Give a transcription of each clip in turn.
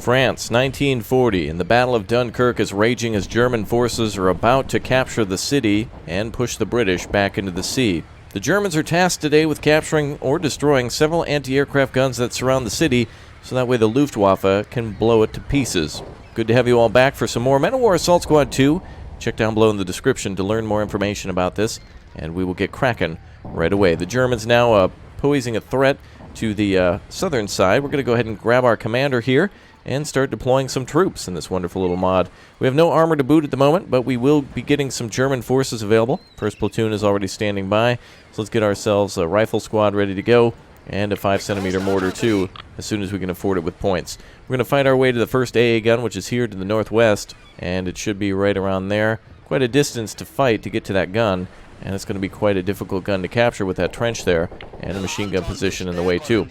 France, 1940, and the Battle of Dunkirk is raging as German forces are about to capture the city and push the British back into the sea. The Germans are tasked today with capturing or destroying several anti-aircraft guns that surround the city, so that way the Luftwaffe can blow it to pieces. Good to have you all back for some more Men of War Assault Squad 2. Check down below in the description to learn more information about this, and we will get cracking right away. The Germans now posing a threat to the southern side. We're going to go ahead and grab our commander here and start deploying some troops in this wonderful little mod. We have no armor to boot at the moment, but we will be getting some German forces available. First platoon is already standing by, so let's get ourselves a rifle squad ready to go, and a 5cm mortar too, as soon as we can afford it with points. We're going to fight our way to the first AA gun, which is here to the northwest, and it should be right around there. Quite a distance to fight to get to that gun, and it's going to be quite a difficult gun to capture with that trench there, and a machine gun position in the way too.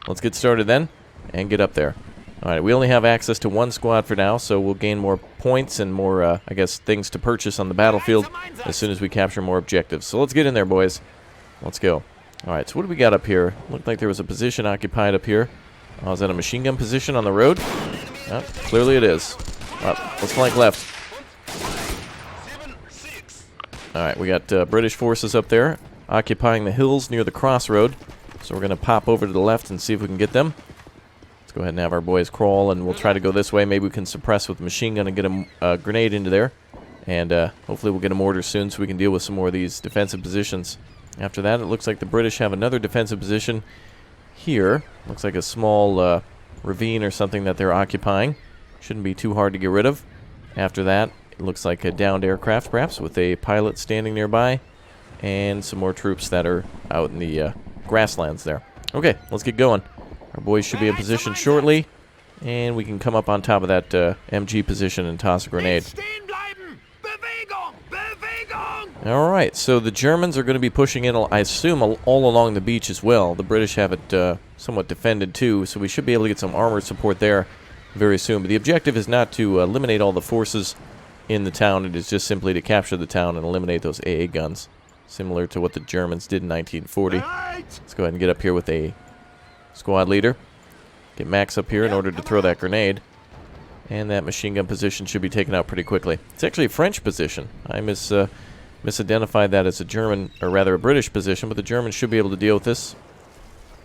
Let's get started then, and get up there. Alright, we only have access to one squad for now, so we'll gain more points and more, I guess, things to purchase on the battlefield as soon as we capture more objectives. So let's get in there, boys. Let's go. Alright, so what do we got up here? Looked like there was a position occupied up here. Oh, is that a machine gun position on the road? Oh, clearly it is. Let's flank left. Alright, we got British forces up there occupying the hills near the crossroad. So we're going to pop over to the left and see if we can get them. Let's go ahead and have our boys crawl, and we'll try to go this way. Maybe we can suppress with the machine gun and get a grenade into there. And hopefully we'll get a mortar soon so we can deal with some more of these defensive positions. After that, it looks like the British have another defensive position here. Looks like a small ravine or something that they're occupying. Shouldn't be too hard to get rid of. After that, it looks like a downed aircraft, perhaps, with a pilot standing nearby. And some more troops that are out in the grasslands there. Okay, let's get going. Our boys should be in position shortly, and we can come up on top of that MG position and toss a grenade. Alright, so the Germans are going to be pushing in, I assume, all along the beach as well. The British have it somewhat defended too, so we should be able to get some armor support there very soon. But the objective is not to eliminate all the forces in the town. It is just simply to capture the town and eliminate those AA guns, similar to what the Germans did in 1940. Let's go ahead and get up here with a squad leader. Get Max up here in order to throw that grenade. And that machine gun position should be taken out pretty quickly. It's actually a French position. I misidentified that as a German, or rather a British position, but the Germans should be able to deal with this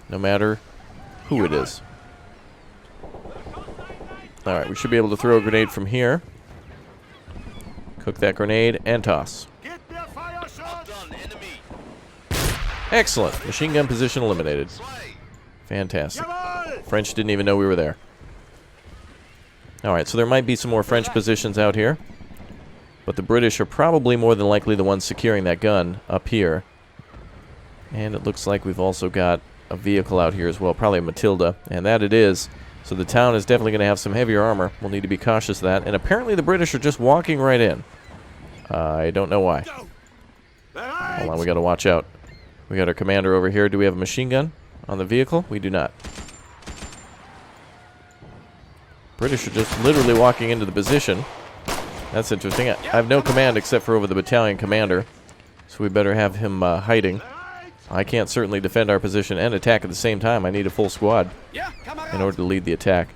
no matter who it is. Alright, we should be able to throw a grenade from here. Cook that grenade and toss. Excellent. Machine gun position eliminated. Fantastic. French didn't even know we were there. Alright, so there might be some more French positions out here. But the British are probably more than likely the ones securing that gun up here. And it looks like we've also got a vehicle out here as well, probably a Matilda. And that it is. So the town is definitely going to have some heavier armor. We'll need to be cautious of that. And apparently the British are just walking right in. I don't know why. Hold on, we got to watch out. We got our commander over here. Do we have a machine gun on the vehicle? We do not. British are just literally walking into the position. That's interesting. I have no command except for over the battalion commander, so we better have him hiding. I can't certainly defend our position and attack at the same time. I need a full squad in order to lead the attack.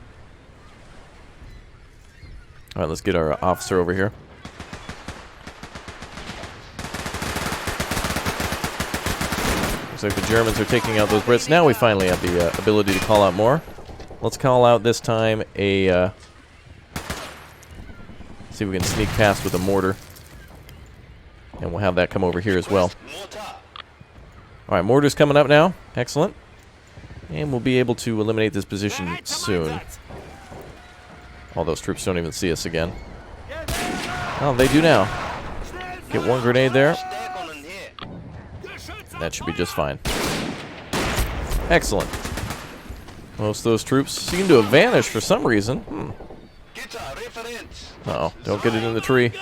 Alright, let's get our officer over here. Looks like the Germans are taking out those Brits. Now we finally have the ability to call out more. Let's call out this time a... see if we can sneak past with a mortar. And we'll have that come over here as well. Alright, mortar's coming up now. Excellent. And we'll be able to eliminate this position soon. All those troops don't even see us again. Oh, they do now. Get one grenade there. That should be just fine. Excellent. Most of those troops seem to have vanished for some reason. Uh-oh, don't get it in the tree.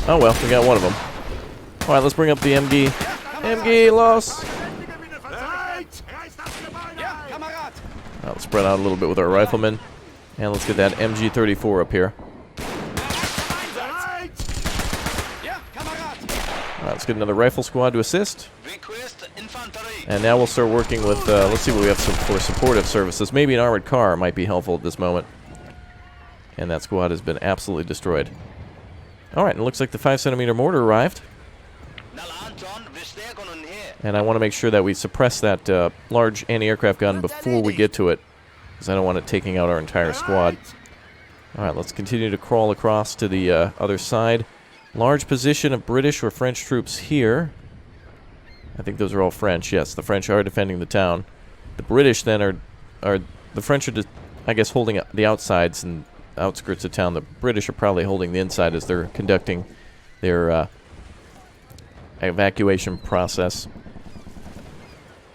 Oh well, we got one of them. Alright, let's bring up the MG. MG, loss! Let's spread out a little bit with our riflemen. And let's get that MG-34 up here. Alright, let's get another rifle squad to assist. And now we'll start working with, let's see what we have for supportive services. Maybe an armored car might be helpful at this moment. And that squad has been absolutely destroyed. Alright, it looks like the 5cm mortar arrived. And I want to make sure that we suppress that large anti-aircraft gun before we get to it, because I don't want it taking out our entire squad. Alright, let's continue to crawl across to the other side. Large position of British or French troops here. I think those are all French. Yes, the French are defending the town. The British then are the French are, I guess, holding the outsides and outskirts of town. The British are probably holding the inside as they're conducting their evacuation process.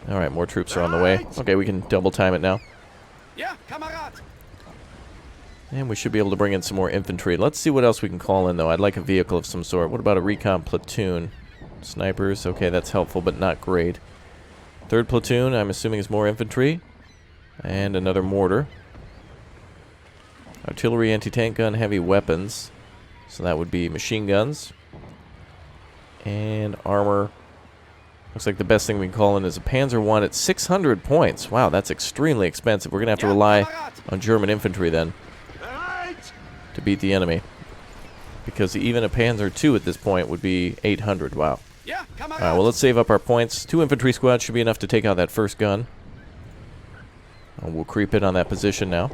Alright, more troops are on the way. Okay, we can double time it now. And we should be able to bring in some more infantry. Let's see what else we can call in, though. I'd like a vehicle of some sort. What about a recon platoon? Snipers, okay, that's helpful, but not great. Third platoon, I'm assuming is more infantry. And another mortar. Artillery, anti-tank gun, heavy weapons. So that would be machine guns. And armor. Looks like the best thing we can call in is a Panzer I at 600 points. Wow, that's extremely expensive. We're going to have to rely on German infantry then to beat the enemy. Because even a Panzer II at this point would be 800. Wow. Alright, well, let's save up our points. 2 infantry squads should be enough to take out that first gun. And we'll creep in on that position now.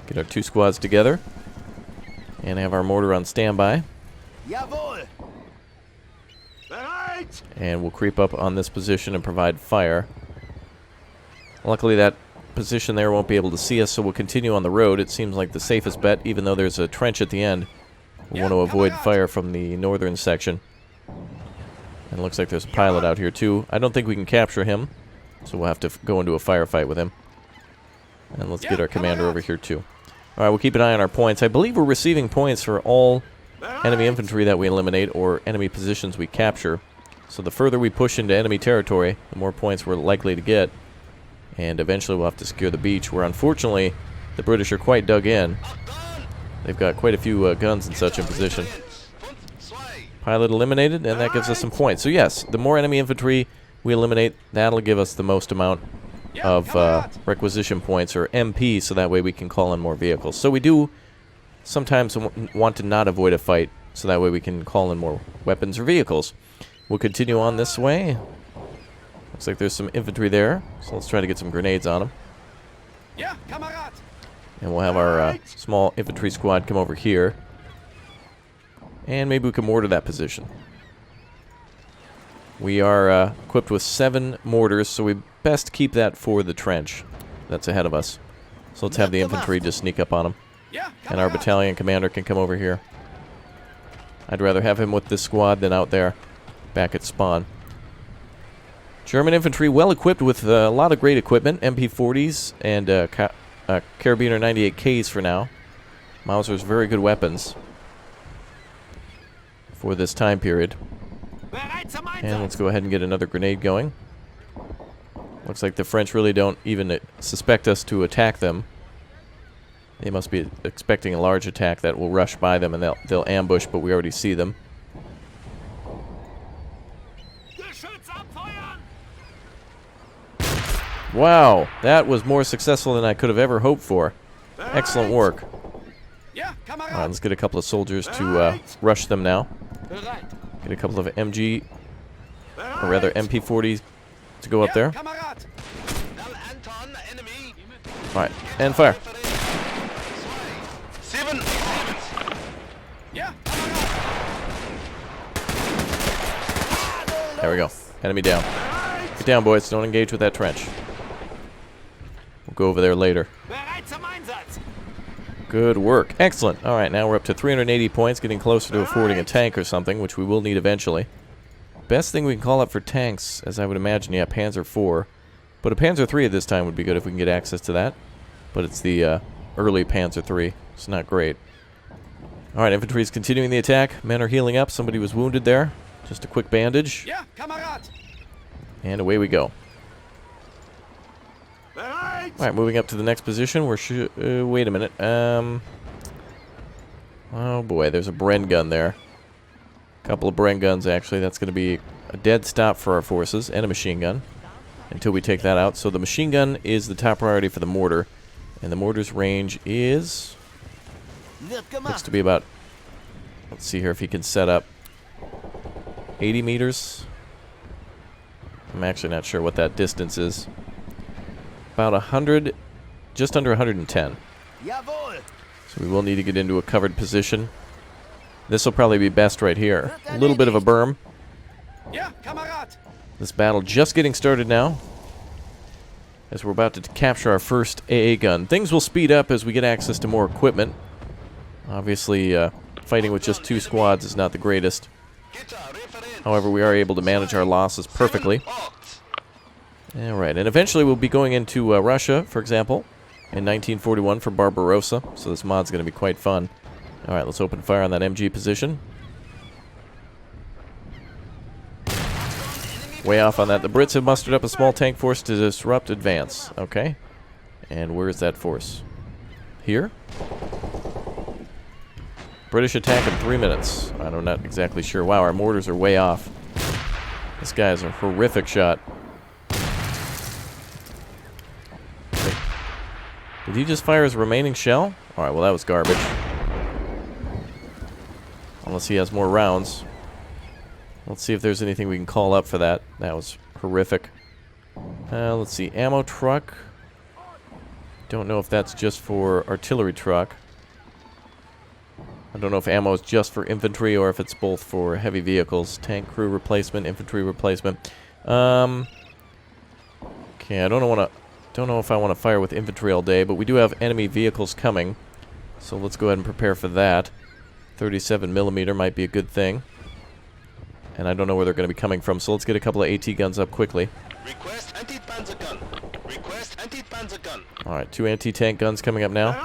Get our 2 squads together. And have our mortar on standby. And we'll creep up on this position and provide fire. Luckily, that position there won't be able to see us, so we'll continue on the road. It seems like the safest bet, even though there's a trench at the end. We want to avoid fire from the northern section. And it looks like there's a pilot out here, too. I don't think we can capture him, so we'll have to go into a firefight with him. And let's get our commander over here, too. Alright, we'll keep an eye on our points. I believe we're receiving points for all enemy infantry that we eliminate or enemy positions we capture. So the further we push into enemy territory, the more points we're likely to get. And eventually we'll have to secure the beach, where unfortunately the British are quite dug in. They've got quite a few guns and such in position. Pilot eliminated, and that gives us some points. So yes, the more enemy infantry we eliminate, that'll give us the most amount of requisition points, or MP, so that way we can call in more vehicles. So we do sometimes want to not avoid a fight, so that way we can call in more weapons or vehicles. We'll continue on this way. Looks like there's some infantry there, so let's try to get some grenades on them. And we'll have our small infantry squad come over here. And maybe we can mortar that position. We are equipped with 7 mortars, so we best keep that for the trench that's ahead of us. So let's have the infantry just sneak up on them. And our battalion commander can come over here. I'd rather have him with this squad than out there, back at spawn. German infantry well equipped with a lot of great equipment. MP40s and Carabiner 98Ks for now. Mauser's very good weapons for this time period. And let's go ahead and get another grenade going. Looks like the French really don't even suspect us to attack them. They must be expecting a large attack that will rush by them, and they'll ambush, but we already see them. Wow, that was more successful than I could have ever hoped for. Excellent work. Alright, let's get a couple of soldiers to rush them now. Get a couple of MG, or rather MP40s to go up there. Alright, and fire. There we go. Enemy down. Get down, boys. Don't engage with that trench. We'll go over there later. Good work. Excellent. Alright, now we're up to 380 points, getting closer to affording a tank or something, which we will need eventually. Best thing we can call up for tanks, as I would imagine, yeah, Panzer IV. But a Panzer III at this time would be good if we can get access to that. But it's the early Panzer III. It's not great. Alright, infantry is continuing the attack. Men are healing up. Somebody was wounded there. Just a quick bandage. And away we go. Alright, moving up to the next position. We're wait a minute. Oh boy, there's a Bren gun there. Couple of Bren guns, actually. That's going to be a dead stop for our forces, and a machine gun until we take that out. So the machine gun is the top priority for the mortar, and the mortar's range is... looks to be about... let's see here if he can set up 80 meters. I'm actually not sure what that distance is. About 100, just under 110. So we will need to get into a covered position. This will probably be best right here. A little bit of a berm. This battle just getting started now, as we're about to capture our first AA gun. Things will speed up as we get access to more equipment. Obviously, fighting with just 2 squads is not the greatest. However, we are able to manage our losses perfectly. Alright, and eventually we'll be going into Russia, for example, in 1941 for Barbarossa. So this mod's going to be quite fun. Alright, let's open fire on that MG position. Way off on that. The Brits have mustered up a small tank force to disrupt advance. Okay. And where is that force? Here? British attack in 3 minutes. I'm not exactly sure. Wow, our mortars are way off. This guy is a horrific shot. Did he just fire his remaining shell? Alright, well that was garbage. Unless he has more rounds. Let's see if there's anything we can call up for that. That was horrific. Let's see. Ammo truck. Don't know if that's just for artillery truck. I don't know if ammo is just for infantry or if it's both for heavy vehicles. Tank crew replacement, infantry replacement. Okay, I don't know if I want to fire with infantry all day, but we do have enemy vehicles coming. So let's go ahead and prepare for that. 37mm might be a good thing. And I don't know where they're going to be coming from, so let's get a couple of AT guns up quickly. Request anti-panzer gun. Request anti-panzer gun. Alright, 2 anti-tank guns coming up now.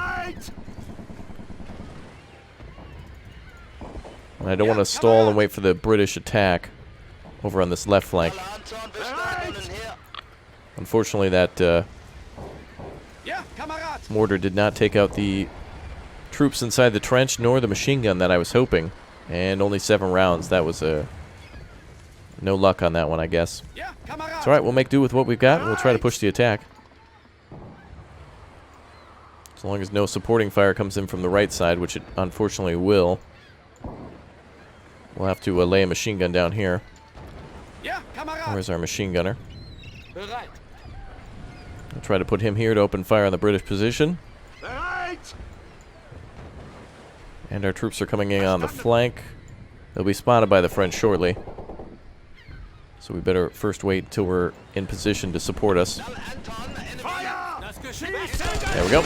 And I don't want to stall and wait for the British attack over on this left flank. Unfortunately, that mortar did not take out the troops inside the trench, nor the machine gun that I was hoping. And only 7 rounds. That was no luck on that one, I guess. It's alright, we'll make do with what we've got, and we'll try to push the attack. As long as no supporting fire comes in from the right side, which it unfortunately will. We'll have to lay a machine gun down here. Where's our machine gunner? I'll try to put him here to open fire on the British position. And our troops are coming in on the flank. They'll be spotted by the French shortly. So we better first wait until we're in position to support us. There we go.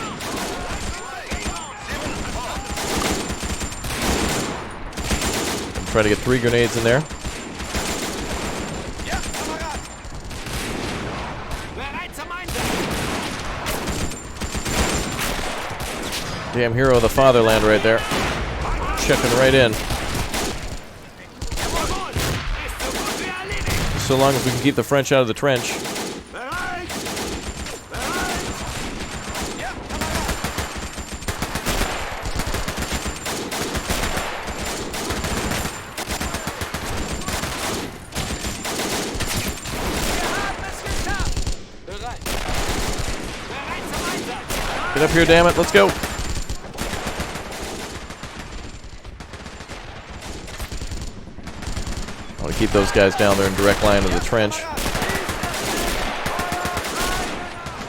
Try to get 3 grenades in there. Damn hero of the fatherland right there. Checking right in. So long as we can keep the French out of the trench. Get up here, damn it. Let's go. I want to keep those guys down there in direct line of the trench.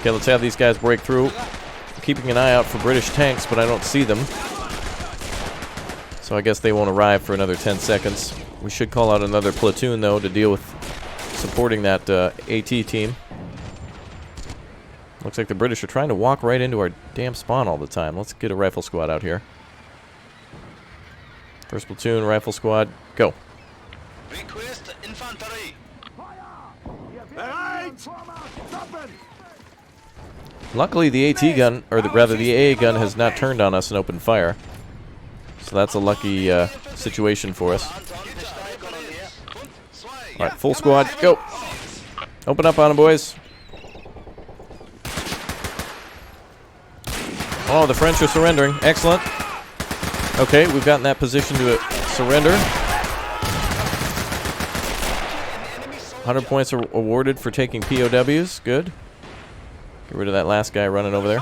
Okay, let's have these guys break through. I'm keeping an eye out for British tanks, but I don't see them. So I guess they won't arrive for another 10 seconds. We should call out another platoon, though, to deal with supporting that AT team. Looks like the British are trying to walk right into our damn spawn all the time. Let's get a rifle squad out here. First platoon, rifle squad, go. Request infantry. Luckily, the AT gun, or rather the AA gun, has not turned on us and opened fire. So that's a lucky situation for us. Alright, full squad, go. Open up on them, boys. Oh, the French are surrendering. Excellent. Okay, we've gotten that position to surrender. 100 points are awarded for taking POWs. Good. Get rid of that last guy running over there.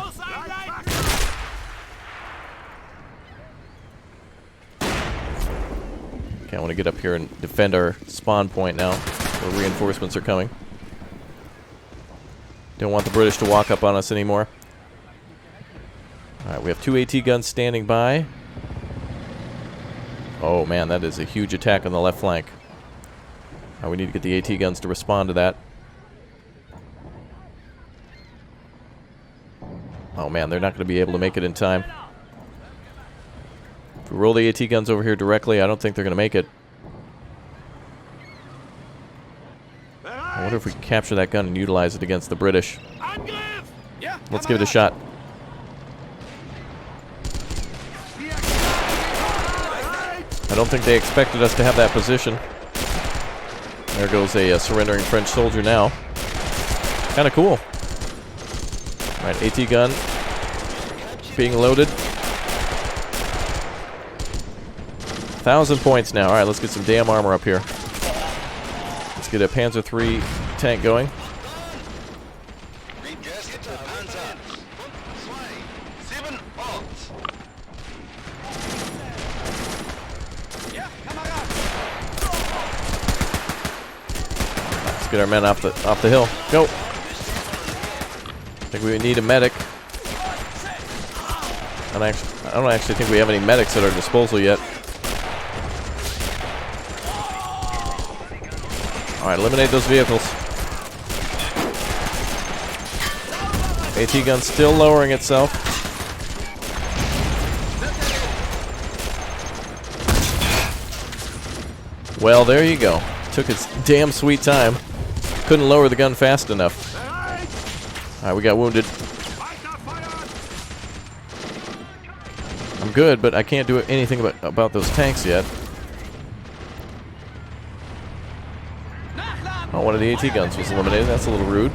Okay, I want to get up here and defend our spawn point now, where reinforcements are coming. Don't want the British to walk up on us anymore. Alright, we have 2 AT guns standing by. Oh man, that is a huge attack on the left flank. We need to get the AT guns to respond to that. Oh man, they're not going to be able to make it in time. If we roll the AT guns over here directly, I don't think they're going to make it. I wonder if we can capture that gun and utilize it against the British. Let's give it a shot. I don't think they expected us to have that position. There goes a surrendering French soldier now. Kind of cool. Alright, AT gun being loaded. 1,000 points now. Alright, let's get some damn armor up here. Let's get a Panzer III tank going. Let's get our men off the hill. Go. I think we need a medic. I don't actually think we have any medics at our disposal yet. Alright, eliminate those vehicles. AT gun still lowering itself. Well, there you go. Took its damn sweet time. Couldn't lower the gun fast enough. Alright, we got wounded. I'm good, but I can't do anything about those tanks yet. Oh, one of the AT guns was eliminated. That's a little rude.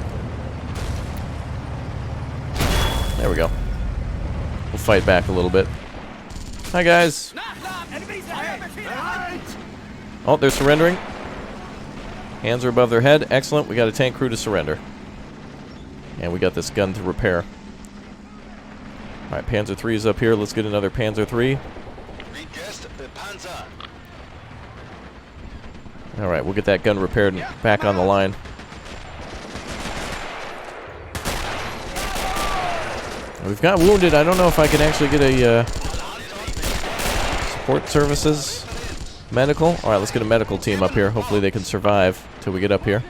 There we go. We'll fight back a little bit. Hi, guys. Oh, they're surrendering. Hands are above their head. Excellent. We got a tank crew to surrender. And we got this gun to repair. Alright, Panzer III is up here. Let's get another Panzer III. Alright, we'll get that gun repaired and back on the line. We've got wounded. I don't know if I can actually get a support services medical. Alright, let's get a medical team up here. Hopefully they can survive till we get up here.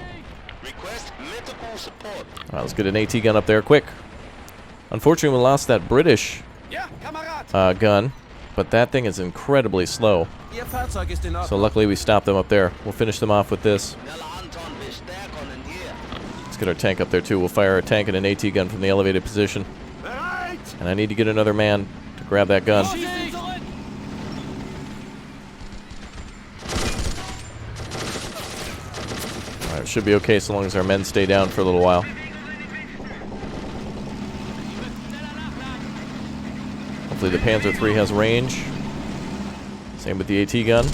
Alright, let's get an AT gun up there quick. Unfortunately, we lost that British gun, but that thing is incredibly slow. So luckily we stopped them up there. We'll finish them off with this. Let's get our tank up there too. We'll fire a tank and an AT gun from the elevated position. And I need to get another man to grab that gun. Alright, should be okay so long as our men stay down for a little while. Hopefully the Panzer III has range. Same with the AT gun.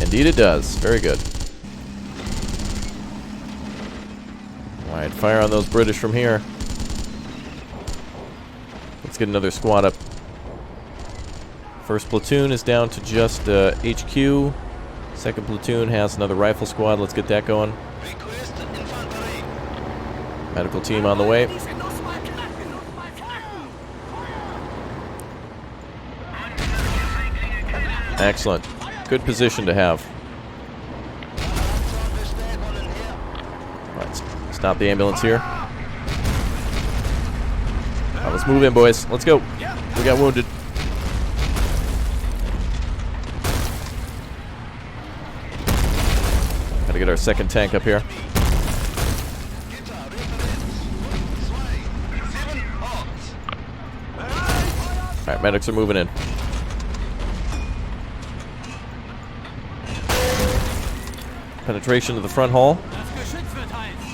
Indeed it does. Very good. Alright, fire on those British from here. Let's get another squad up. First platoon is down to just HQ. Second platoon has another rifle squad. Let's get that going. Medical team on the way. Excellent. Good position to have. Let's stop the ambulance here. Right, let's move in, boys. Let's go. We got wounded. Gotta get our second tank up here. Alright, medics are moving in. Penetration to the front hull.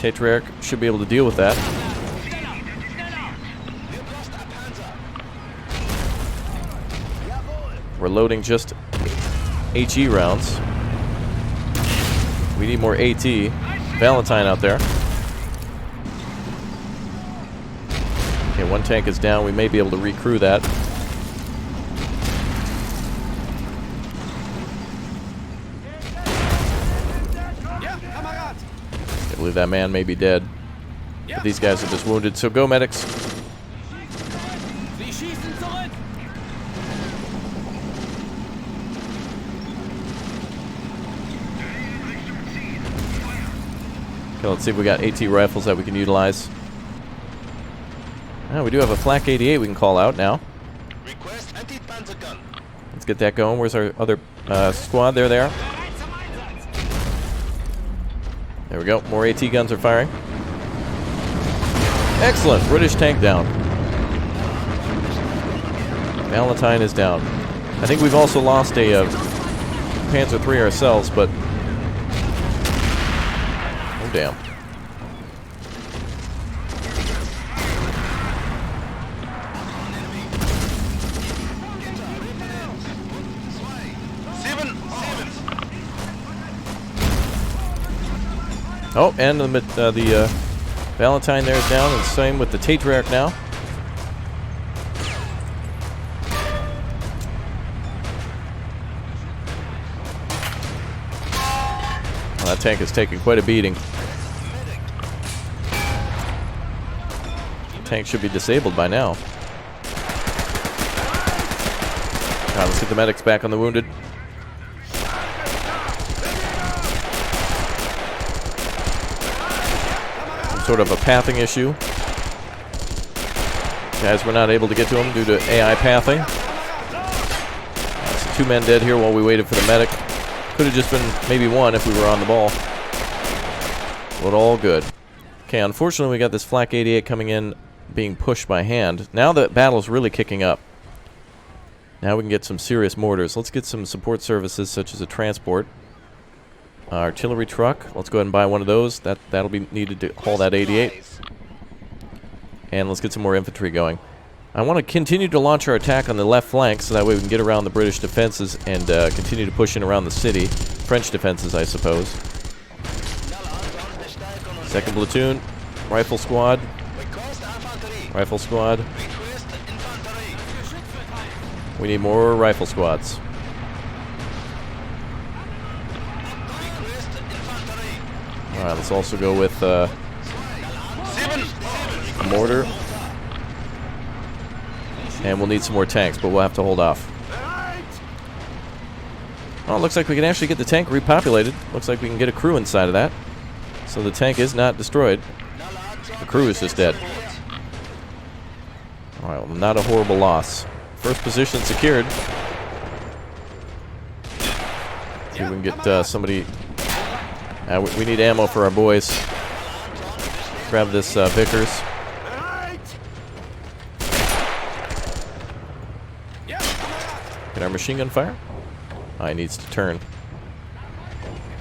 Tetrarch should be able to deal with that. We're loading just HE rounds. We need more AT. Valentine out there. Okay, one tank is down. We may be able to recrew that. I believe that man may be dead. But these guys are just wounded, so go medics. Okay, let's see if we got AT rifles that we can utilize. Oh, we do have a flak 88 we can call out now. Request anti-panzer gun. Let's get that going. Where's our other squad? There they are. There we go. More AT guns are firing. Excellent. British tank down. Valentine is down. I think we've also lost a Panzer III ourselves, but... oh, damn. Oh, and the Valentine there is down, and same with the Tatriarch now. Well, that tank is taking quite a beating. The tank should be disabled by now. Alright, let's get the medics back on the wounded. Sort of a pathing issue. Guys, we're not able to get to him due to AI pathing. So 2 men dead here while we waited for the medic. Could have just been maybe 1 if we were on the ball. But all good. Okay, unfortunately we got this flak 88 coming in being pushed by hand. Now the battle's really kicking up. Now we can get some serious mortars. Let's get some support services such as a transport. Artillery truck. Let's go ahead and buy one of those. That'll be needed to haul that 88. And let's get some more infantry going. I want to continue to launch our attack on the left flank so that way we can get around the British defenses and continue to push in around the city. French defenses, I suppose. Second platoon. Rifle squad. Rifle squad. We need more rifle squads. Alright, let's also go with a mortar. And we'll need some more tanks, but we'll have to hold off. Oh, it looks like we can actually get the tank repopulated. Looks like we can get a crew inside of that. So the tank is not destroyed. The crew is just dead. Alright, well, not a horrible loss. First position secured. See if we can get somebody... we need ammo for our boys. Grab this Vickers. Get our machine gun fire. Oh, he needs to turn.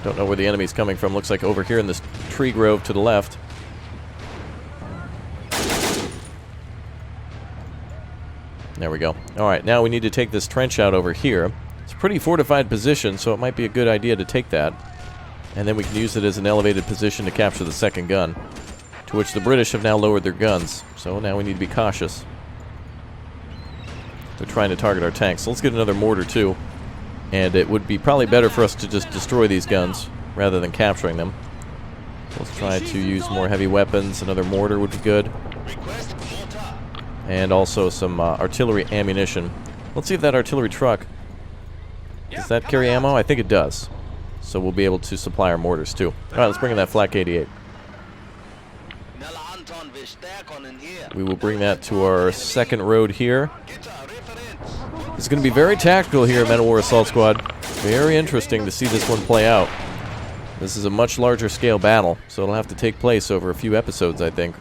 Don't know where the enemy's coming from. Looks like over here in this tree grove to the left. There we go. Alright, now we need to take this trench out over here. It's a pretty fortified position, so it might be a good idea to take that. And then we can use it as an elevated position to capture the second gun, to which the British have now lowered their guns. So now we need to be cautious. They're trying to target our tanks. So let's get another mortar too. And it would be probably better for us to just destroy these guns rather than capturing them. Let's try to use more heavy weapons. Another mortar would be good. And also some artillery ammunition. Let's see if that artillery truck... does that carry ammo? I think it does. So we'll be able to supply our mortars too. Alright, let's bring in that flak 88. We will bring that to our second road here. It's going to be very tactical here at Men of War Assault Squad. Very interesting to see this one play out. This is a much larger scale battle, so it'll have to take place over a few episodes, I think,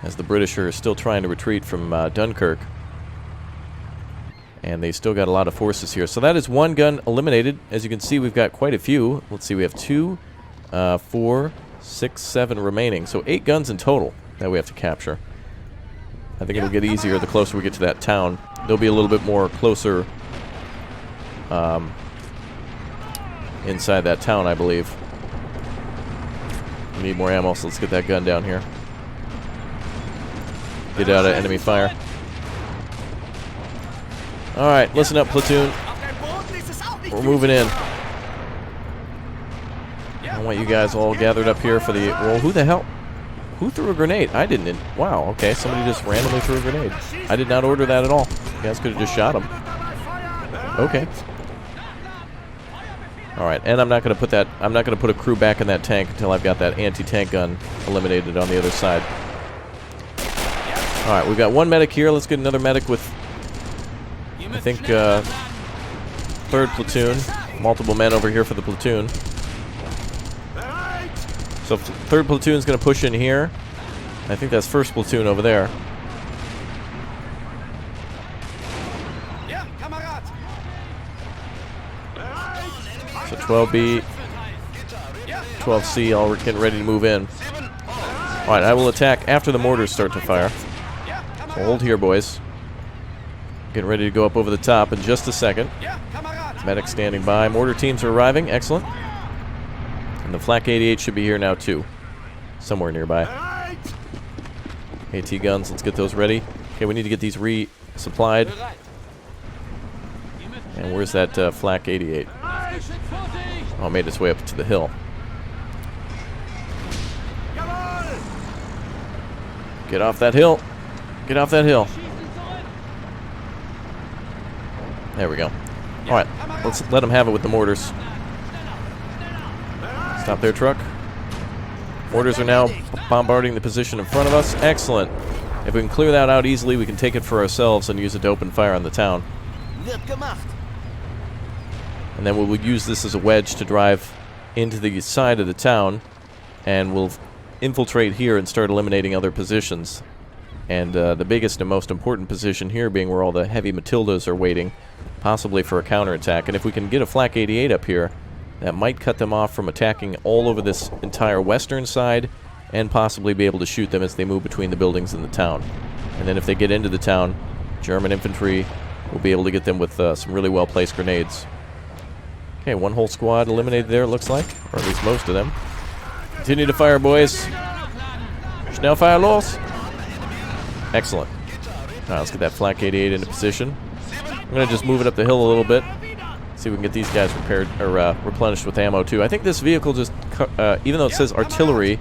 as the British are still trying to retreat from Dunkirk. And they still got a lot of forces here. So that is one gun eliminated. As you can see, we've got quite a few. Let's see, we have 2, 4, 6, 7 remaining. So 8 guns in total that we have to capture. I think it'll get easier the closer we get to that town. There'll be a little bit more closer inside that town, I believe. We need more ammo, so let's get that gun down here. Get out of enemy fire. Alright, listen up, platoon. We're moving in. I want you guys all gathered up here for the... Well, who the hell? Who threw a grenade? I didn't. Wow, okay, somebody just randomly threw a grenade. I did not order that at all. You guys could have just shot him. Okay. Alright, and I'm not going to put that... I'm not going to put a crew back in that tank until I've got that anti-tank gun eliminated on the other side. Alright, we've got one medic here. Let's get another medic with... I think, 3rd platoon. Multiple men over here for the platoon. So 3rd platoon's going to push in here. I think that's 1st platoon over there. So 12B, 12C, all getting ready to move in. Alright, I will attack after the mortars start to fire. So hold here, boys. Getting ready to go up over the top in just a second. Medic standing by. Mortar teams are arriving. Excellent. And the Flak 88 should be here now, too. Somewhere nearby. AT guns, let's get those ready. Okay, we need to get these resupplied. And where's that Flak 88? Oh, it made its way up to the hill. Get off that hill. Get off that hill. There we go. Alright, let's let them have it with the mortars. Stop their truck. Mortars are now bombarding the position in front of us. Excellent. If we can clear that out easily, we can take it for ourselves and use it to open fire on the town. And then we'll use this as a wedge to drive into the side of the town, and we'll infiltrate here and start eliminating other positions. And the biggest and most important position here being where all the heavy Matildas are waiting, possibly for a counterattack. And if we can get a Flak 88 up here, that might cut them off from attacking all over this entire western side, and possibly be able to shoot them as they move between the buildings in the town. And then if they get into the town, German infantry will be able to get them with some really well-placed grenades. Okay, one whole squad eliminated there, it looks like. Or at least most of them. Continue to fire, boys. Schnell fire los. Excellent. Alright, let's get that Flak 88 into position. I'm going to just move it up the hill a little bit. See if we can get these guys repaired or replenished with ammo too. I think this vehicle just, even though it says artillery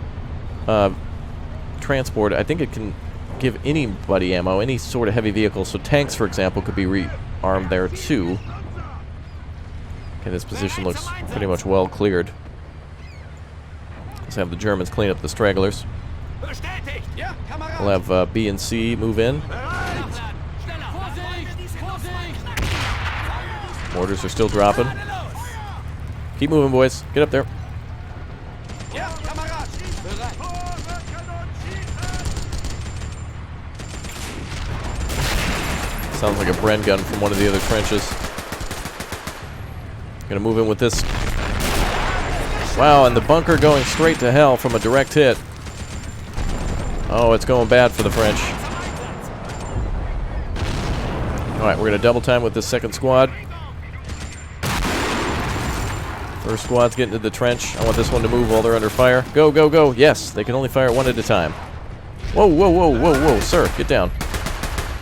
transport, I think it can give anybody ammo, any sort of heavy vehicle. So tanks, for example, could be rearmed there too. Okay, this position looks pretty much well cleared. Let's have the Germans clean up the stragglers. We'll have B and C move in. Mortars are still dropping. Keep moving, boys. Get up there. Sounds like a Bren gun from one of the other trenches. Gonna move in with this. Wow, and the bunker going straight to hell from a direct hit. Oh, it's going bad for the French. Alright, we're gonna double time with this second squad. First squad's getting to the trench. I want this one to move while they're under fire. Go, go, go. Yes, they can only fire one at a time. Whoa, whoa, whoa, whoa, whoa. Sir, get down.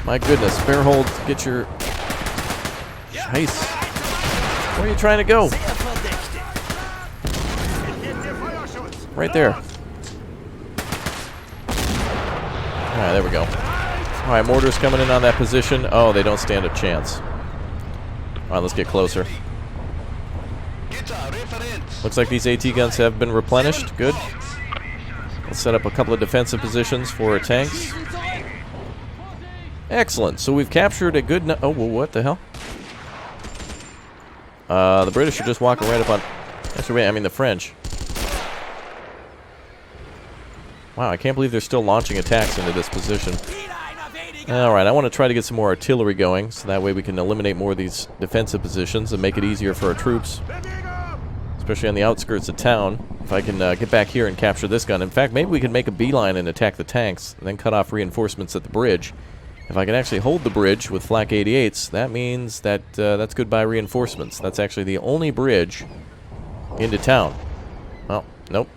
My goodness. Bear hold. Get your... Nice. Where are you trying to go? Right there. Alright, there we go. Alright, mortars coming in on that position. Oh, they don't stand a chance. Alright, let's get closer. Looks like these AT guns have been replenished. Good. Let's set up a couple of defensive positions for our tanks. Excellent. So we've captured a good... Oh, well, what the hell? The British are just walking right up on... Actually, wait, I mean the French. Wow, I can't believe they're still launching attacks into this position. Alright, I want to try to get some more artillery going, so that way we can eliminate more of these defensive positions and make it easier for our troops. Especially on the outskirts of town. If I can get back here and capture this gun. In fact, maybe we can make a beeline and attack the tanks, and then cut off reinforcements at the bridge. If I can actually hold the bridge with Flak 88s, that means that that's goodbye reinforcements. That's actually the only bridge into town. Oh, nope.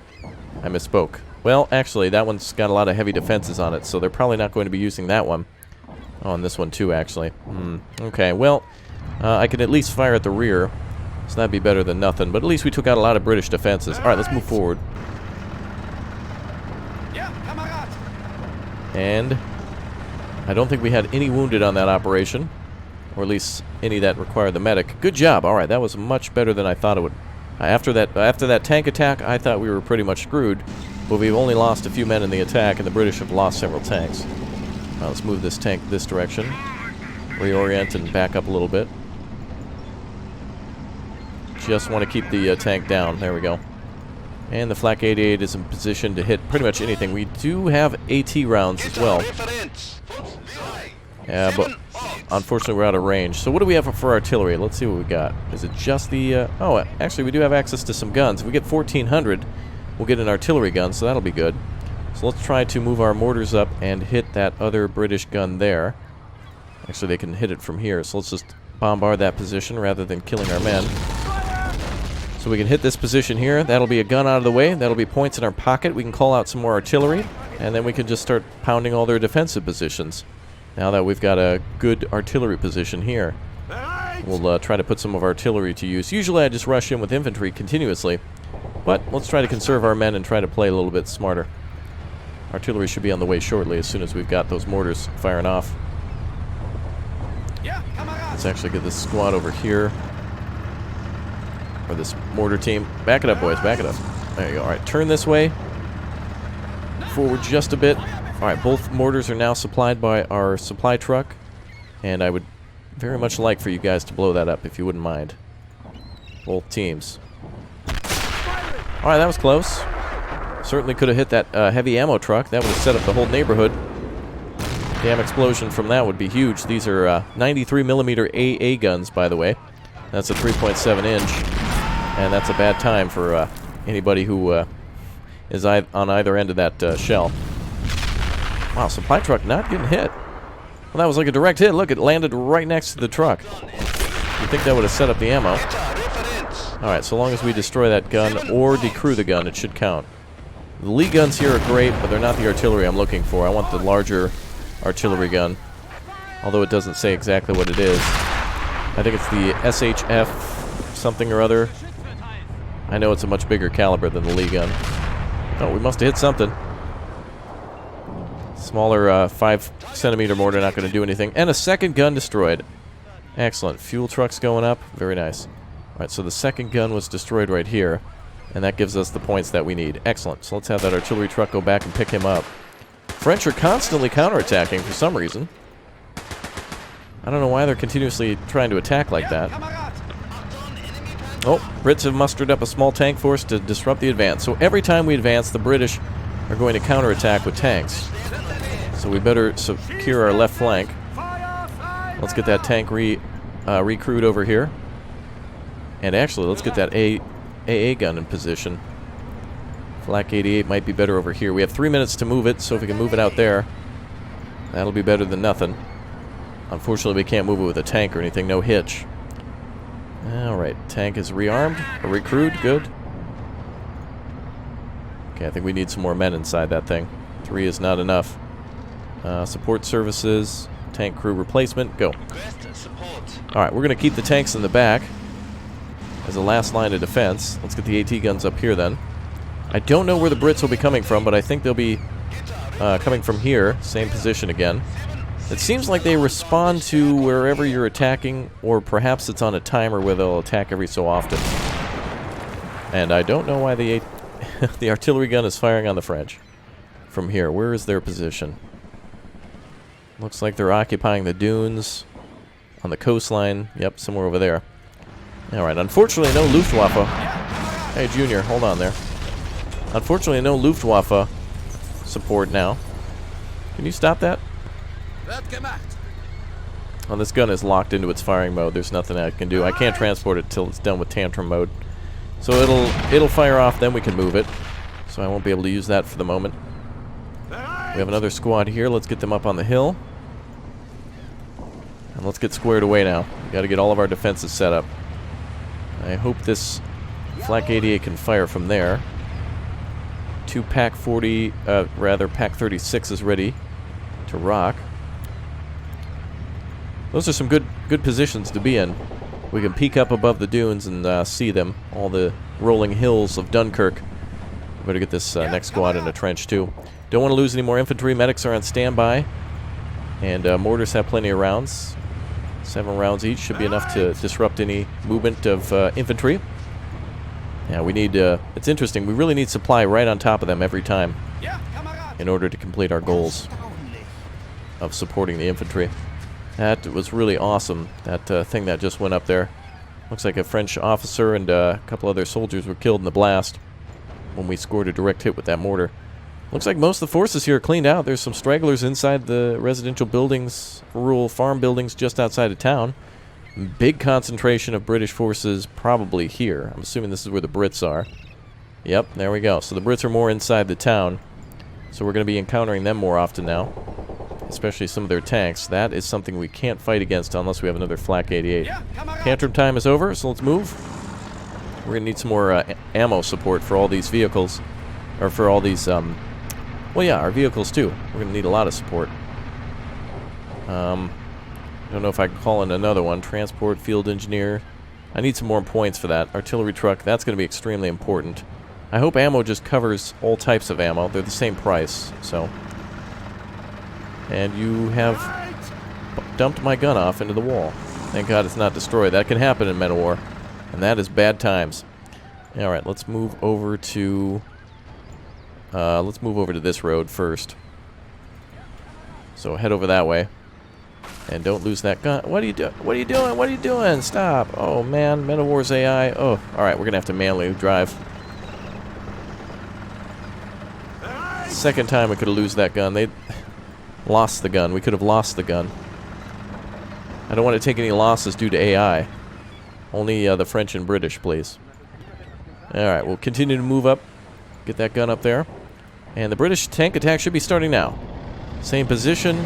I misspoke. Well, actually, that one's got a lot of heavy defenses on it, so they're probably not going to be using that one. Oh, and this one too, actually. Okay, well, I can at least fire at the rear, so that'd be better than nothing. But at least we took out a lot of British defenses. All right, let's move forward. And I don't think we had any wounded on that operation, or at least any that required the medic. Good job. All right, that was much better than I thought it would. After that tank attack, I thought we were pretty much screwed, but we've only lost a few men in the attack, and the British have lost several tanks. Now let's move this tank this direction, reorient and back up a little bit. Just want to keep the tank down. There we go. And the Flak 88 is in position to hit pretty much anything. We do have AT rounds as well. Yeah, but unfortunately we're out of range. So what do we have for artillery? Let's see what we got. Is it just the... oh, actually we do have access to some guns. If we get 1,400, we'll get an artillery gun, so that'll be good. So let's try to move our mortars up and hit that other British gun there. Actually, they can hit it from here, so let's just bombard that position rather than killing our men. So we can hit this position here. That'll be a gun out of the way. That'll be points in our pocket. We can call out some more artillery, and then we can just start pounding all their defensive positions. Now that we've got a good artillery position here, we'll try to put some of our artillery to use. Usually I just rush in with infantry continuously, but let's try to conserve our men and try to play a little bit smarter. Artillery should be on the way shortly as soon as we've got those mortars firing off. Let's actually get this squad over here. Or this mortar team. Back it up, boys. Back it up. There you go. Alright, turn this way. Forward just a bit. Alright, both mortars are now supplied by our supply truck. And I would very much like for you guys to blow that up, if you wouldn't mind. Both teams. Alright, that was close. Certainly could have hit that heavy ammo truck. That would have set up the whole neighborhood. Damn explosion from that would be huge. These are 93mm AA guns, by the way. That's a 3.7 inch. And that's a bad time for anybody who is on either end of that shell. Wow, supply truck not getting hit. Well, that was like a direct hit. Look, it landed right next to the truck. You'd think that would have set up the ammo. Alright, so long as we destroy that gun or decrew the gun, it should count. The Lee guns here are great, but they're not the artillery I'm looking for. I want the larger artillery gun, although it doesn't say exactly what it is. I think it's the SHF something or other. I know it's a much bigger caliber than the Lee gun. Oh, we must have hit something. Smaller 5cm mortar, not going to do anything. And a second gun destroyed. Excellent. Fuel trucks going up. Very nice. Alright, so the second gun was destroyed right here. And that gives us the points that we need. Excellent. So let's have that artillery truck go back and pick him up. French are constantly counterattacking for some reason. I don't know why they're continuously trying to attack like that. Oh, Brits have mustered up a small tank force to disrupt the advance. So every time we advance, the British are going to counterattack with tanks. So we better secure our left flank. Let's get that tank recruit over here. And actually, let's get that AA gun in position. Flak 88 might be better over here. We have 3 minutes to move it, so if we can move it out there, that'll be better than nothing. Unfortunately, we can't move it with a tank or anything. No hitch. Alright, tank is rearmed. A recruit, good. Okay, I think we need some more men inside that thing. 3 is not enough. Support services, tank crew replacement, go. Alright, we're going to keep the tanks in the back as a last line of defense. Let's get the AT guns up here then. I don't know where the Brits will be coming from, but I think they'll be coming from here. Same position again. It seems like they respond to wherever you're attacking, or perhaps it's on a timer where they'll attack every so often. And I don't know why the artillery gun is firing on the French from here. Where is their position? Looks like they're occupying the dunes on the coastline. Yep, somewhere over there. Alright, unfortunately no Luftwaffe. Hey, Junior, hold on there. Unfortunately no Luftwaffe support now. Can you stop that? Oh, this gun is locked into its firing mode. There's nothing I can do. I can't transport it till it's done with tantrum mode. So it'll fire off, then we can move it. So I won't be able to use that for the moment. We have another squad here. Let's get them up on the hill. And let's get squared away now. We've got to get all of our defenses set up. I hope this Flak 88 can fire from there. 2 Pack 40, rather Pack 36 is ready to rock. Those are some good positions to be in. We can peek up above the dunes and see them, all the rolling hills of Dunkirk. Better get this next squad in a trench too. Don't want to lose any more infantry. Medics are on standby, and mortars have plenty of rounds. 7 rounds each should be enough to disrupt any movement of infantry. Yeah, we need, it's interesting, we really need supply right on top of them every time in order to complete our goals of supporting the infantry. That was really awesome, that thing that just went up there. Looks like a French officer and a couple other soldiers were killed in the blast when we scored a direct hit with that mortar. Looks like most of the forces here are cleaned out. There's some stragglers inside the residential buildings, rural farm buildings just outside of town. Big concentration of British forces probably here. I'm assuming this is where the Brits are. Yep, there we go. So the Brits are more inside the town. So we're going to be encountering them more often now. Especially some of their tanks. That is something we can't fight against unless we have another Flak 88. Tantrum time is over, so let's move. We're going to need some more ammo support for all these vehicles. Or for all these, well yeah, our vehicles too. We're going to need a lot of support. I don't know if I can call in another one. Transport, field engineer. I need some more points for that. Artillery truck, that's going to be extremely important. I hope ammo just covers all types of ammo. They're the same price, so. And you have dumped my gun off into the wall. Thank God it's not destroyed. That can happen in Men of War. And that is bad times. Alright, let's move over to... this road first. So head over that way. And don't lose that gun. What are you doing? What are you doing? What are you doing? Stop. Oh, man. Men of War's AI. Oh, alright. We're going to have to manually drive. Second time we could have lost that gun. They lost the gun. We could have lost the gun. I don't want to take any losses due to AI. Only the French and British, please. Alright. We'll continue to move up. Get that gun up there. And the British tank attack should be starting now. Same position.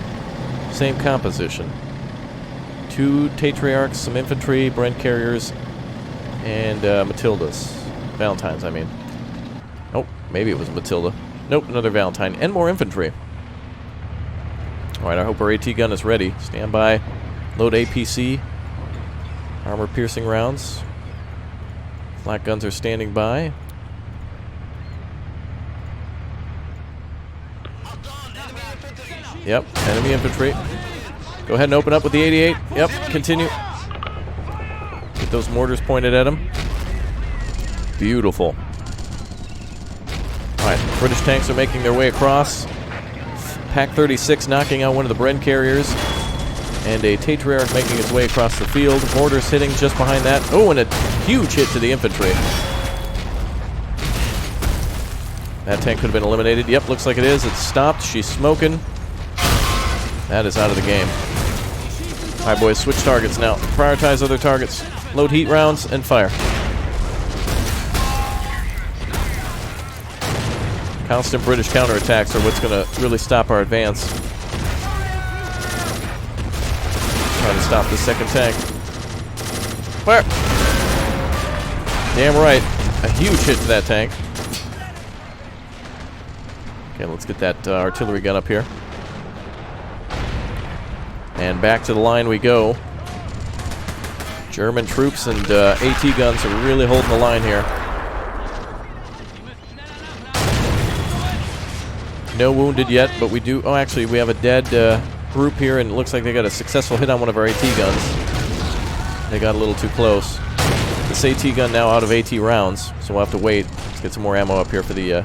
Same composition. 2 Tatriarchs, some infantry, Brent carriers, and Matildas. Valentines, I mean. Oh, maybe it was Matilda. Nope, another Valentine. And more infantry. Alright, I hope our AT gun is ready. Stand by. Load APC. Armor-piercing rounds. Flak guns are standing by. Yep, enemy infantry. Go ahead and open up with the 88. Yep, continue. Get those mortars pointed at them. Beautiful. Alright, British tanks are making their way across. Pack 36 knocking out one of the Bren carriers. And a Tatriarch making its way across the field. Mortars hitting just behind that. Oh, and a huge hit to the infantry. That tank could have been eliminated. Yep, looks like it is. It's stopped. She's smoking. That is out of the game. Alright, boys, switch targets now. Prioritize other targets. Load heat rounds and fire. Constant British counterattacks are what's going to really stop our advance. Trying to stop the second tank. Fire! Damn right. A huge hit to that tank. Okay, let's get that artillery gun up here. And back to the line we go. German troops and AT guns are really holding the line here. No wounded yet, but we do... Oh, actually, we have a dead group here, and it looks like they got a successful hit on one of our AT guns. They got a little too close. This AT gun now out of AT rounds, so we'll have to wait. Let's get some more ammo up here for the...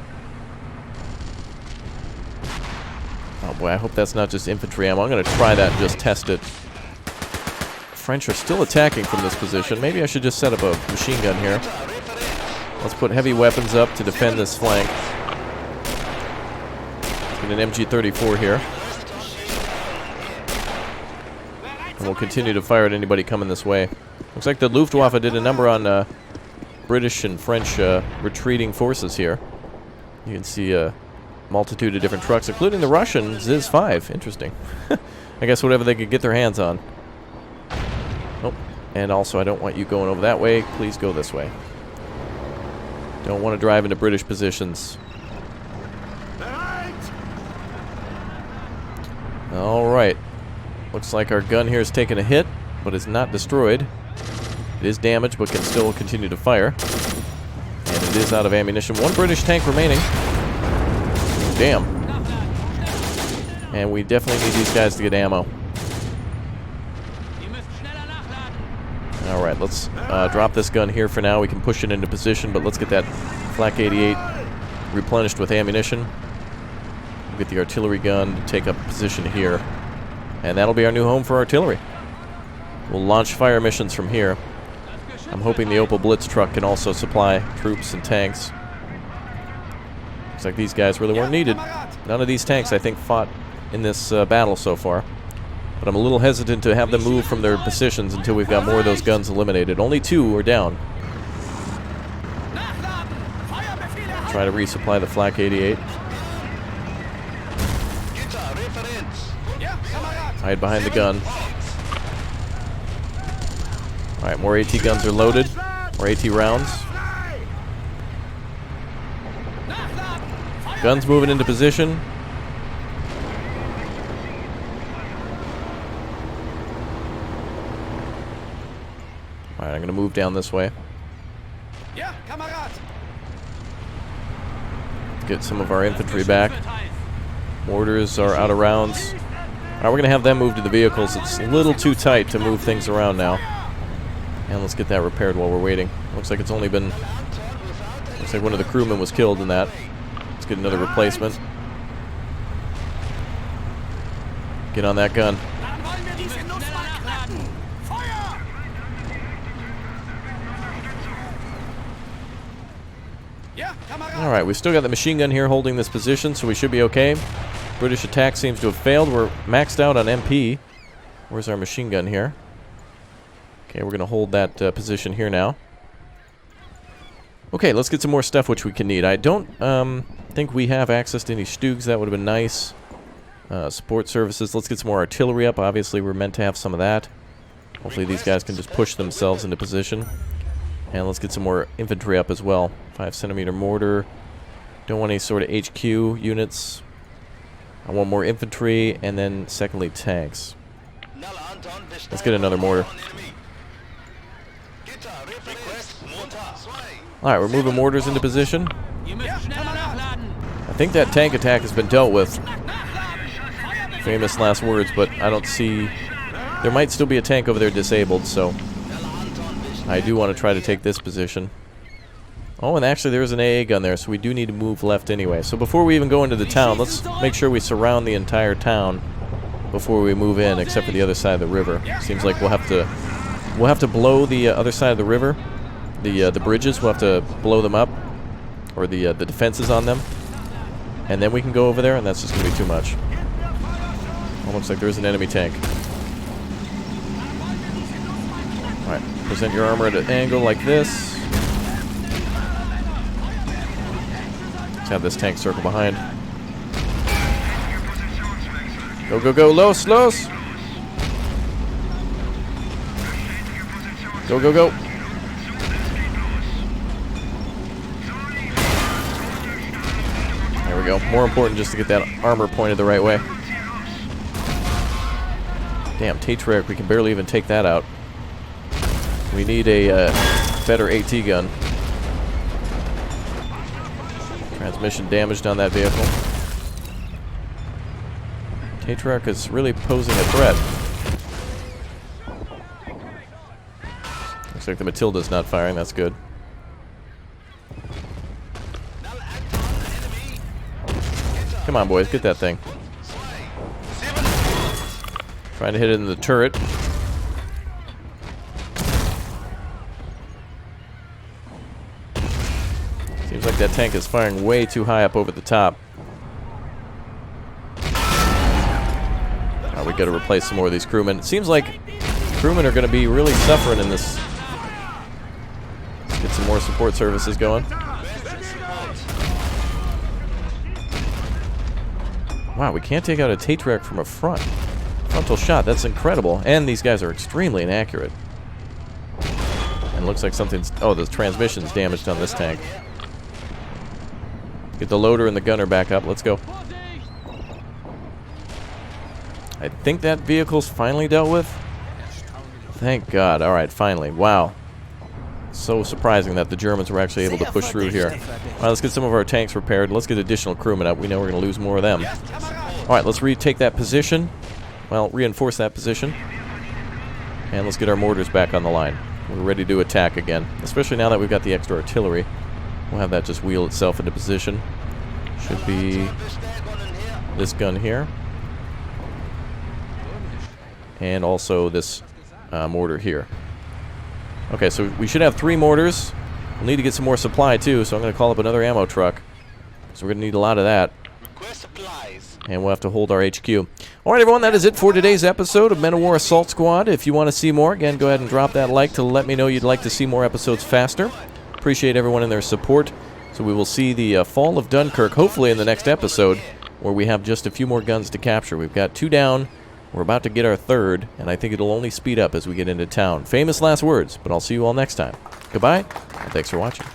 Oh boy, I hope that's not just infantry ammo. I'm going to try that and just test it. French are still attacking from this position. Maybe I should just set up a machine gun here. Let's put heavy weapons up to defend this flank. Get an MG34 here. And we'll continue to fire at anybody coming this way. Looks like the Luftwaffe did a number on British and French retreating forces here. You can see a multitude of different trucks, including the Russian Ziz-5. Interesting. I guess whatever they could get their hands on. Oh, and also I don't want you going over that way. Please go this way. Don't want to drive into British positions. Alright. Looks like our gun here has taken a hit, but is not destroyed. It is damaged, but can still continue to fire. And it is out of ammunition. One British tank remaining. Damn. And we definitely need these guys to get ammo. Alright, let's drop this gun here for now. We can push it into position, but let's get that Flak 88 replenished with ammunition. We'll get the artillery gun to take up a position here. And that'll be our new home for artillery. We'll launch fire missions from here. I'm hoping the Opel Blitz truck can also supply troops and tanks. Looks like these guys really weren't needed. None of these tanks, I think, fought in this battle so far. But I'm a little hesitant to have them move from their positions until we've got more of those guns eliminated. Only 2 are down. Try to resupply the Flak 88. Hide behind the gun. Alright, more AT guns are loaded. More AT rounds. Guns moving into position. Alright, I'm going to move down this way. Get some of our infantry back. Mortars are out of rounds. Alright, we're going to have them move to the vehicles. It's a little too tight to move things around now. And let's get that repaired while we're waiting. Looks like it's only been... Looks like one of the crewmen was killed in that. Let's get another replacement. Get on that gun. Alright, we've still got the machine gun here holding this position, so we should be okay. British attack seems to have failed. We're maxed out on MP. Where's our machine gun here? Okay, we're going to hold that position here now. Okay, let's get some more stuff which we can need. I don't think we have access to any Stugs. That would have been nice. Support services. Let's get some more artillery up. Obviously, we're meant to have some of that. Hopefully these guys can just push themselves into position. And let's get some more infantry up as well. 5cm mortar. Don't want any sort of HQ units. I want more infantry, and then secondly tanks. Let's get another mortar. Alright, we're moving mortars into position. I think that tank attack has been dealt with. Famous last words, but I don't see... There might still be a tank over there disabled, so... I do want to try to take this position. Oh, and actually there is an AA gun there, so we do need to move left anyway. So before we even go into the town, let's make sure we surround the entire town before we move in, except for the other side of the river. Seems like we'll have to blow the other side of the river. The bridges, we'll have to blow them up, or the defenses on them, and then we can go over there, and that's just going to be too much. Oh, looks like there's an enemy tank. Alright, present your armor at an angle like this. Let's have this tank circle behind. Go, go, go, los, los! Go, go, go! There we go. More important just to get that armor pointed the right way. Damn, Tatriarch, we can barely even take that out. We need a better AT gun. Transmission damaged on that vehicle. Tatriarch is really posing a threat. Looks like the Matilda's not firing, that's good. Come on, boys, get that thing. Trying to hit it in the turret. Seems like that tank is firing way too high up over the top. We got to replace some more of these crewmen. It seems like crewmen are going to be really suffering in this. Let's get some more support services going. Wow, we can't take out a Tatriarch from a frontal shot. That's incredible. And these guys are extremely inaccurate. And looks like something's... Oh, the transmission's damaged on this tank. Get the loader and the gunner back up. Let's go. I think that vehicle's finally dealt with. Thank God. All right, finally. Wow. So surprising that the Germans were actually able to push through here. All right, let's get some of our tanks repaired. Let's get additional crewmen up. We know we're going to lose more of them. All right, let's retake that position. Well, reinforce that position. And let's get our mortars back on the line. We're ready to attack again, especially now that we've got the extra artillery. We'll have that just wheel itself into position. Should be this gun here. And also this mortar here. Okay, so we should have 3 mortars. We'll need to get some more supply too, so I'm going to call up another ammo truck. So we're going to need a lot of that. And we'll have to hold our HQ. Alright everyone, that is it for today's episode of Men of War Assault Squad. If you want to see more, again, go ahead and drop that like to let me know you'd like to see more episodes faster. Appreciate everyone and their support. So we will see the fall of Dunkirk, hopefully in the next episode, where we have just a few more guns to capture. We've got 2 down. We're about to get our 3rd, and I think it'll only speed up as we get into town. Famous last words, but I'll see you all next time. Goodbye, and thanks for watching.